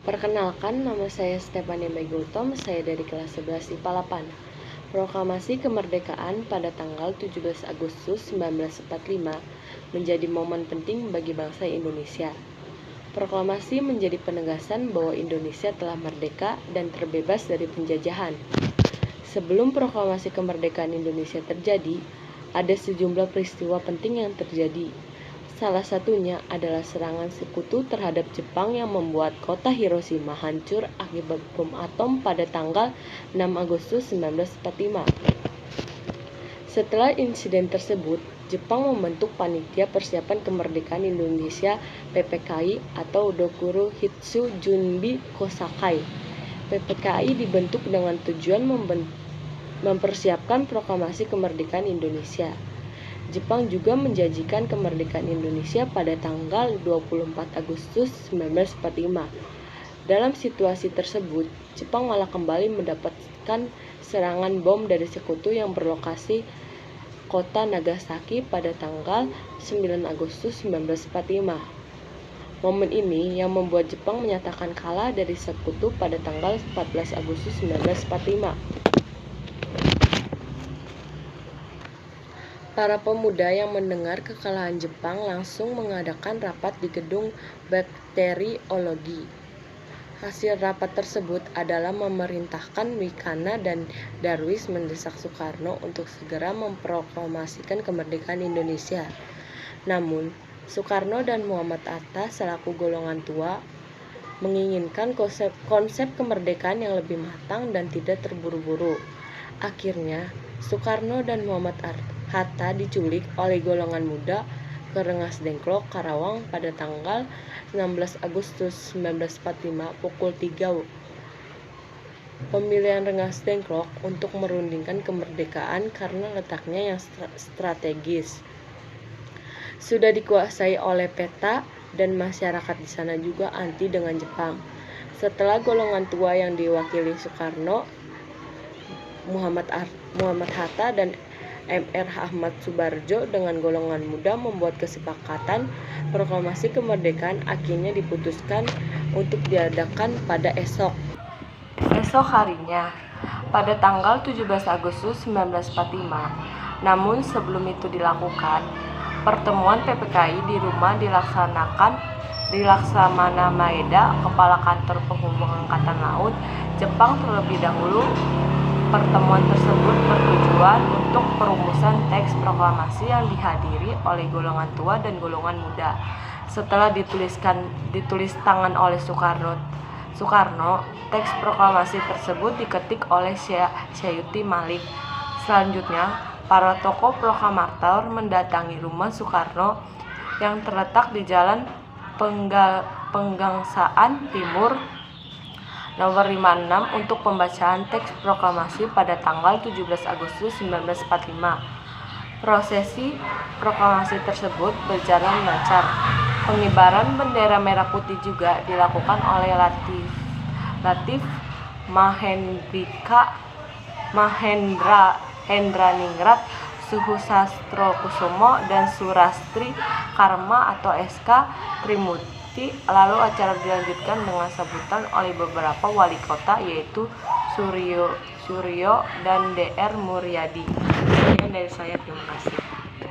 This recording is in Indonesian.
Perkenalkan, nama saya Stephanie Megultom, saya dari kelas 11 IPA 8. Proklamasi kemerdekaan pada tanggal 17 Agustus 1945 menjadi momen penting bagi bangsa Indonesia. Proklamasi menjadi penegasan bahwa Indonesia telah merdeka dan terbebas dari penjajahan. Sebelum proklamasi kemerdekaan Indonesia terjadi, ada sejumlah peristiwa penting yang terjadi. Salah satunya adalah serangan sekutu terhadap Jepang yang membuat kota Hiroshima hancur akibat bom atom pada tanggal 6 Agustus 1945. Setelah insiden tersebut, Jepang membentuk Panitia Persiapan Kemerdekaan Indonesia (PPKI) atau Dokuro Hitsu Junbi Kosakai. PPKI dibentuk dengan tujuan mempersiapkan proklamasi kemerdekaan Indonesia. Jepang juga menjanjikan kemerdekaan Indonesia pada tanggal 24 Agustus 1945. Dalam situasi tersebut, Jepang malah kembali mendapatkan serangan bom dari sekutu yang berlokasi kota Nagasaki pada tanggal 9 Agustus 1945. Momen ini yang membuat Jepang menyatakan kalah dari sekutu pada tanggal 14 Agustus 1945. Para pemuda yang mendengar kekalahan Jepang langsung mengadakan rapat di gedung bakteriologi. Hasil rapat tersebut adalah memerintahkan Wikana dan Darwis mendesak Soekarno untuk segera memproklamasikan kemerdekaan Indonesia. Namun, Soekarno dan Muhammad Hatta selaku golongan tua menginginkan konsep kemerdekaan yang lebih matang dan tidak terburu-buru. Akhirnya, Soekarno dan Muhammad Hatta diculik oleh golongan muda ke Rengas Dengklok, Karawang pada tanggal 16 Agustus 1945 pukul 3. Pemilihan Rengas Dengklok untuk merundingkan kemerdekaan karena letaknya yang strategis sudah dikuasai oleh peta dan masyarakat di sana juga anti dengan Jepang. Setelah golongan tua yang diwakili Soekarno, Muhammad Hatta dan Mr. Ahmad Subarjo dengan golongan muda membuat kesepakatan, proklamasi kemerdekaan akhirnya diputuskan untuk diadakan pada esok harinya, pada tanggal 17 Agustus 1945. Namun sebelum itu dilakukan, pertemuan PPKI di rumah di Laksamana Maeda, Kepala Kantor Penghubung Angkatan Laut, Jepang terlebih dahulu. Pertemuan tersebut bertujuan untuk perumusan teks proklamasi yang dihadiri oleh golongan tua dan golongan muda. Setelah ditulis tangan oleh Soekarno, teks proklamasi tersebut diketik oleh Syayuti Malik. Selanjutnya, para tokoh proklamator mendatangi rumah Soekarno yang terletak di Jalan Penggangsaan Timur nomor 56 untuk pembacaan teks proklamasi pada tanggal 17 Agustus 1945. Prosesi proklamasi tersebut berjalan lancar. Pengibaran bendera merah putih juga dilakukan oleh Latif Hendraningrat Suhusastrokusumo dan Surastri Karma atau SK Trimuti. Lalu acara dilanjutkan dengan sambutan oleh beberapa wali kota yaitu Suryo dan Dr. Muryadi. Sekian dari saya, terima kasih.